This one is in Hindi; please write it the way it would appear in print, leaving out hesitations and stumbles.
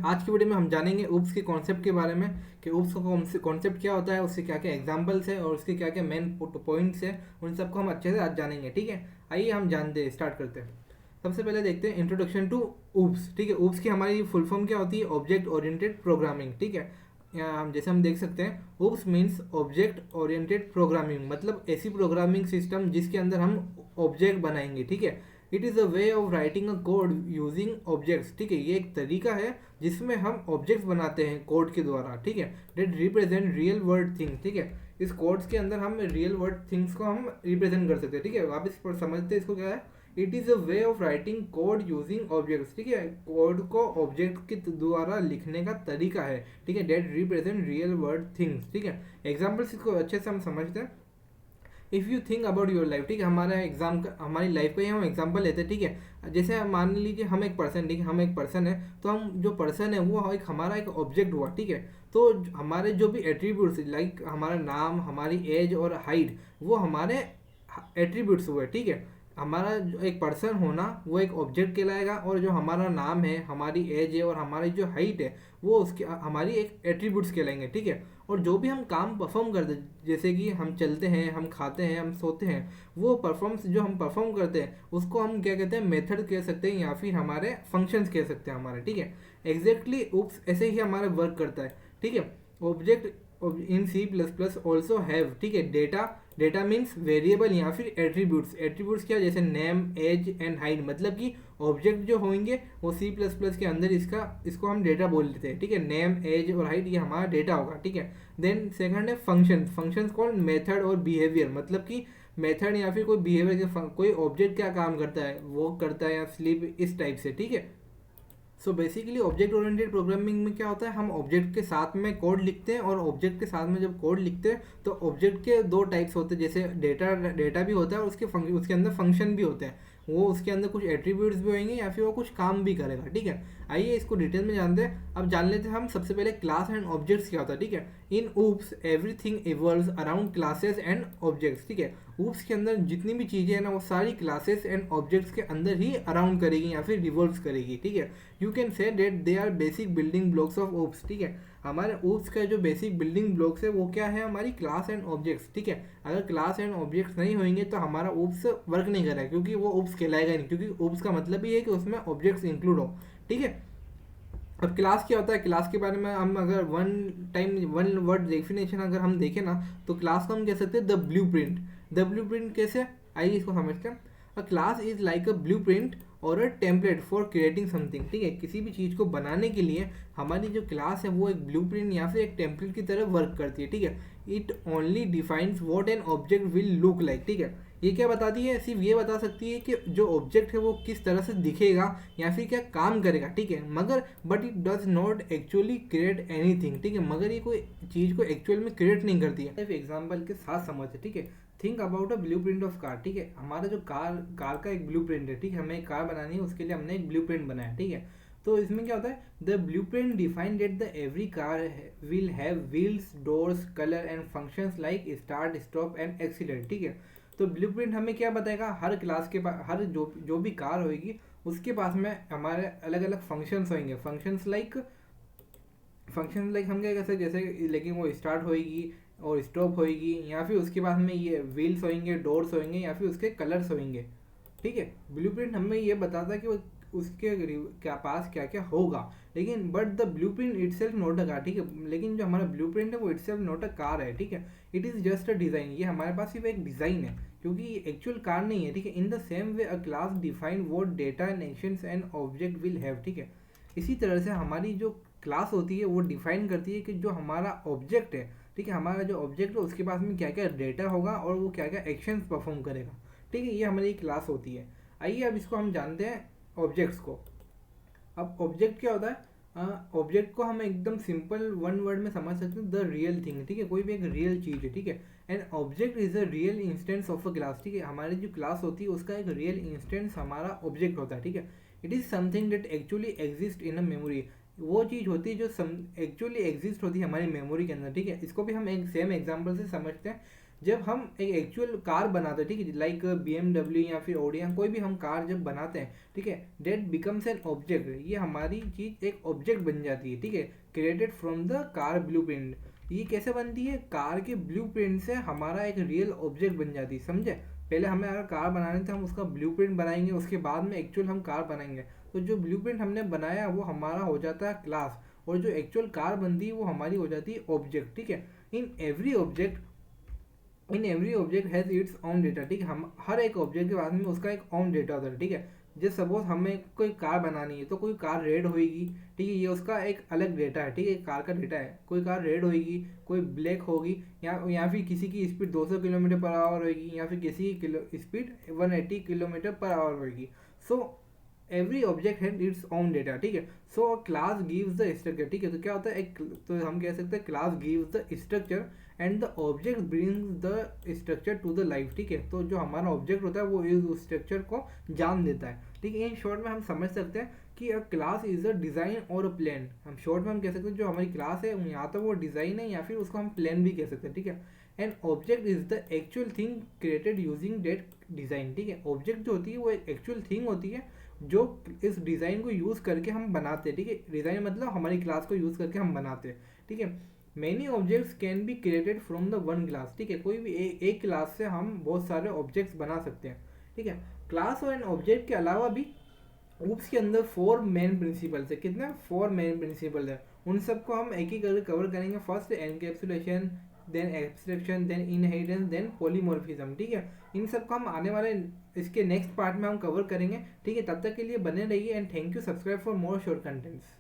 आज की वीडियो में हम जानेंगे ऊप्स के कॉन्सेप्ट के बारे में कि ऊप्स का कॉन्सेप्ट क्या होता है, उससे क्या क्या एग्जांपल्स है और उसके क्या क्या मेन पॉइंट्स है, उन सबको हम अच्छे से आज जानेंगे। ठीक है, आइए हम जानते हैं, स्टार्ट करते हैं। सबसे पहले देखते हैं इंट्रोडक्शन टू ऊप्स। ठीक है, ऊप्स की हमारी फुल फॉर्म क्या होती है? Object oriented programming. ठीक है, यहाँ हम जैसे हम देख सकते हैं, oops means object oriented programming, मतलब ऐसी प्रोग्रामिंग सिस्टम जिसके अंदर हम ऑब्जेक्ट बनाएंगे। ठीक है, it is a way of writing a code using objects. ठीक है, ये एक तरीका है जिसमें हम ऑब्जेक्ट्स बनाते हैं कोड के द्वारा। ठीक है, that represent real world things. ठीक है, इस कोड्स के अंदर हम रियल वर्ल्ड थिंग्स को हम रिप्रेजेंट कर सकते हैं। ठीक है, आप इस पर समझते हैं इसको क्या है? It is a way of writing code using objects. ठीक है, कोड को ऑब्जेक्ट के द्वारा लिखने का तरीका है। ठीक है, that represent real world things. ठीक है, एग्जाम्पल्स इसको अच्छे से हम समझते हैं। If you think about your life. ठीक है, हमारा एग्जाम का, हमारी लाइफ का ही हम एग्जाम्पल लेते हैं। ठीक है, जैसे मान लीजिए हम एक पर्सन, ठीक है, हम एक पर्सन है, तो हम जो पर्सन है वो एक हमारा एक ऑब्जेक्ट हुआ। ठीक है, तो हमारे जो भी एट्रीब्यूट्स लाइक हमारा नाम, हमारी एज और हाइट, वो हमारे एट्रीब्यूट्स हुए। ठीक है, हमारा जो एक पर्सन होना वो एक ऑब्जेक्ट कहलाएगा, और जो हमारा नाम है, हमारी एज है और हमारी जो हाइट है, वो उसके हमारी एक एट्रीब्यूट्स कहलाएंगे। ठीक है, और जो भी हम काम परफॉर्म करते हैं, जैसे कि हम चलते हैं, हम खाते हैं, हम सोते हैं, वो परफॉर्म्स जो हम परफॉर्म करते हैं उसको हम क्या कहते हैं? मेथड कह सकते हैं, या फिर हमारे फंक्शंस कह सकते हैं हमारे। ठीक है, एग्जैक्टली ऊप्स ऐसे ही हमारे वर्क करता है। ठीक है, object in C plus plus also have. ठीक है, डेटा, डेटा मीन्स वेरिएबल या फिर एट्रीब्यूट्स। एट्रीब्यूट्स क्या? जैसे नेम, एज एंड हाइट, मतलब कि ऑब्जेक्ट जो होंगे वो सी प्लस प्लस के अंदर इसको हम डेटा बोल देते हैं। ठीक है, नेम, एज और हाइट ये हमारा डेटा होगा। ठीक है, देन सेकंड है फंक्शन। फंक्शंस कॉल्ड मेथड और बिहेवियर, मतलब कि मेथड या फिर कोई बिहेवियर के कोई ऑब्जेक्ट क्या काम करता है, वो करता है या स्लीप, इस टाइप से। ठीक है, so basically object oriented programming में क्या होता है? हम ऑब्जेक्ट के साथ में कोड लिखते हैं, और ऑब्जेक्ट के साथ में जब कोड लिखते हैं तो ऑब्जेक्ट के दो टाइप्स होते हैं, जैसे डेटा भी होता है और उसके अंदर फंक्शन भी होते हैं। वो उसके अंदर कुछ एट्रीब्यूट्स भी होंगे या फिर वो कुछ काम भी करेगा। ठीक है, आइए इसको डिटेल में जानते हैं। अब जान लेते हैं हम सबसे पहले क्लास एंड ऑब्जेक्ट्स क्या होता है। ठीक है, in OOPs everything evolves around classes and objects. ठीक है, ऊप्स के अंदर जितनी भी चीज़ें हैं ना, वो सारी क्लासेस एंड ऑब्जेक्ट्स के अंदर ही अराउंड करेगी या फिर रिवॉल्व करेगी। ठीक है, you can say that they are basic building blocks of OOPs. ठीक है, हमारे ऊप्स का जो बेसिक बिल्डिंग ब्लॉक्स है वो क्या है? हमारी क्लास एंड ऑब्जेक्ट्स। ठीक है, अगर क्लास एंड ऑब्जेक्ट्स नहीं होंगे तो हमारा ऊप्स वर्क नहीं करेगा, क्योंकि वो ऊप्स कहलाएगा नहीं, क्योंकि ऊप्स का मतलब ही है कि उसमें ऑब्जेक्ट्स इंक्लूड हो। ठीक है, अब क्लास क्या होता है? क्लास के बारे में हम अगर वन वर्ड डेफिनेशन अगर हम देखें ना, तो क्लास को हम कह सकते हैं the blueprint. The blueprint कैसे? आइए इसको समझते हैं। A class is like a blueprint और a template for creating something. ठीक है, किसी भी चीज़ को बनाने के लिए हमारी जो क्लास है वो एक ब्लू प्रिंट या फिर एक टेम्पलेट की तरह वर्क करती है। ठीक है, it only defines what an object will look like. ठीक है, ये क्या बताती है? सिर्फ ये बता सकती है कि जो ऑब्जेक्ट है वो किस तरह से दिखेगा या फिर क्या काम करेगा। ठीक है, मगर but it does not actually create anything. ठीक है, मगर ये कोई चीज़ को एक्चुअल में क्रिएट नहीं करती है। एग्जाम्पल के साथ समझते। ठीक है, think about a blue print of car. ठीक है, हमारा जो कार का एक ब्लू प्रिंट है। ठीक है, हमें एक कार बनानी है, उसके लिए हमने एक ब्लू प्रिंट बनाया। ठीक है, तो इसमें क्या होता है? The blueprint define that the every car will have wheels, doors, colour and functions like start, stop and accelerate. ठीक है, तो ब्लूप्रिंट हमें क्या बताएगा? हर क्लास के पास, हर जो भी कार होगी उसके पास में हमारे अलग अलग फंक्शंस होंगे। फंक्शंस लाइक हम क्या कह सकते, जैसे लेकिन वो स्टार्ट होएगी और स्टॉप होएगी, या फिर उसके पास में ये व्हील्स होंगे, डोर्स होंगे, या फिर उसके कलर्स होंगे। ठीक है, ब्लूप्रिंट हमें ये बताता है कि वो उसके क्या पास क्या क्या होगा, लेकिन but the blueprint itself not a car. ठीक है, लेकिन जो हमारा ब्लूप्रिंट है वो इटसेल्फ नॉट अ कार है। ठीक है, it is just a design. ये हमारे पास सिर्फ एक डिज़ाइन है, क्योंकि ये एक्चुअल कार नहीं है। ठीक है, in the same way a class define what data and actions and object will have. ठीक है, इसी तरह से हमारी जो क्लास होती है वो डिफाइन करती है कि जो हमारा ऑब्जेक्ट है, ठीक है, हमारा जो ऑब्जेक्ट है उसके पास में क्या क्या डेटा होगा और वो क्या क्या एक्शंस परफॉर्म करेगा। ठीक है, ये हमारी क्लास होती है। आइए अब इसको हम जानते हैं ऑब्जेक्ट्स को। अब ऑब्जेक्ट क्या होता है? ऑब्जेक्ट को हम एकदम सिंपल वन वर्ड में समझ सकते हैं, द रियल थिंग। ठीक है, कोई भी एक रियल चीज़ है। ठीक है, and object is a real instance of a class. ठीक है, हमारी जो क्लास होती है उसका एक रियल इंस्टेंस हमारा ऑब्जेक्ट होता है। ठीक है, it is something that actually exist in a memory. वो चीज़ होती है जो एक्चुअली एग्जिस्ट होती है हमारी मेमोरी के अंदर। ठीक है, इसको भी हम एक सेम एग्जाम्पल से समझते हैं। जब हम एक एक्चुअल कार बनाते हैं, ठीक है, लाइक BMW या फिर ऑडी या कोई भी हम कार जब बनाते हैं, ठीक है, डेट बिकम्स एन ऑब्जेक्ट, ये हमारी चीज़ एक ऑब्जेक्ट बन जाती है, ठीक है, created from the car blueprint. ये कैसे बनती है, कार के ब्लूप्रिंट से हमारा एक रियल ऑब्जेक्ट बन जाती है, समझे। पहले हमें अगर कार बनाने थे हम उसका ब्लूप्रिंट बनाएंगे, उसके बाद में एक्चुअल हम कार बनाएंगे। तो जो ब्लूप्रिंट हमने बनाया वो हमारा हो जाता है क्लास, और जो एक्चुअल कार बनती है वो हमारी हो जाती है ऑब्जेक्ट, ठीक है। In every object in every object has its on data, ठीक है, हम हर एक ऑब्जेक्ट के बाद में उसका एक ऑन डेटा होता है, ठीक है। जैसे सपोज हमें कोई कार बनानी है, तो कोई कार रेड होगी, ठीक है, ये उसका एक अलग डेटा है, ठीक है, कार का डेटा है। कोई कार रेड होगी, कोई ब्लैक होगी, या फिर किसी की स्पीड 200 किलोमीटर पर आवर होगी, या फिर किसी की स्पीड 180 किलोमीटर पर आवर होगी। So every object has its own data, ठीक है। So class gives the structure, ठीक है, तो क्या होता है एक, तो हम कह सकते हैं class gives the structure and the object brings the structure to the life, ठीक है। तो जो हमारा ऑब्जेक्ट होता है वो इस स्ट्रक्चर को जान देता है, ठीक है। इन शॉर्ट में हम समझ सकते हैं कि अ क्लास इज अ डिज़ाइन और अ प्लान। हम शॉर्ट में हम कह सकते हैं जो हमारी क्लास है यहाँ तो वो डिज़ाइन है, या फिर उसको हम प्लान भी कह सकते हैं, ठीक है। And object is the actual thing created using that design, ठीक है। ऑब्जेक्ट जो होती है वो एक एक्चुअल थिंग होती है जो इस डिज़ाइन को यूज़ करके हम बनाते हैं, ठीक है। डिज़ाइन मतलब हमारी क्लास को यूज़ करके हम बनाते हैं, ठीक है। Many objects can be created from the one class, ठीक है, कोई भी एक क्लास से हम बहुत सारे ऑब्जेक्ट्स बना सकते हैं, ठीक है। क्लास और एन ऑब्जेक्ट के अलावा भी ऊप्स के अंदर 4 मेन प्रिंसिपल्स है। कितने 4 मेन प्रिंसिपल है, उन सबको हम एक ही करके कवर करेंगे। First encapsulation, then abstraction, then inheritance, then polymorphism, ठीक है। इन सबको हम आने वाले इसके नेक्स्ट पार्ट में हम कवर करेंगे, ठीक है। तब तक के लिए बने रहिए and thank you. Subscribe for more short contents.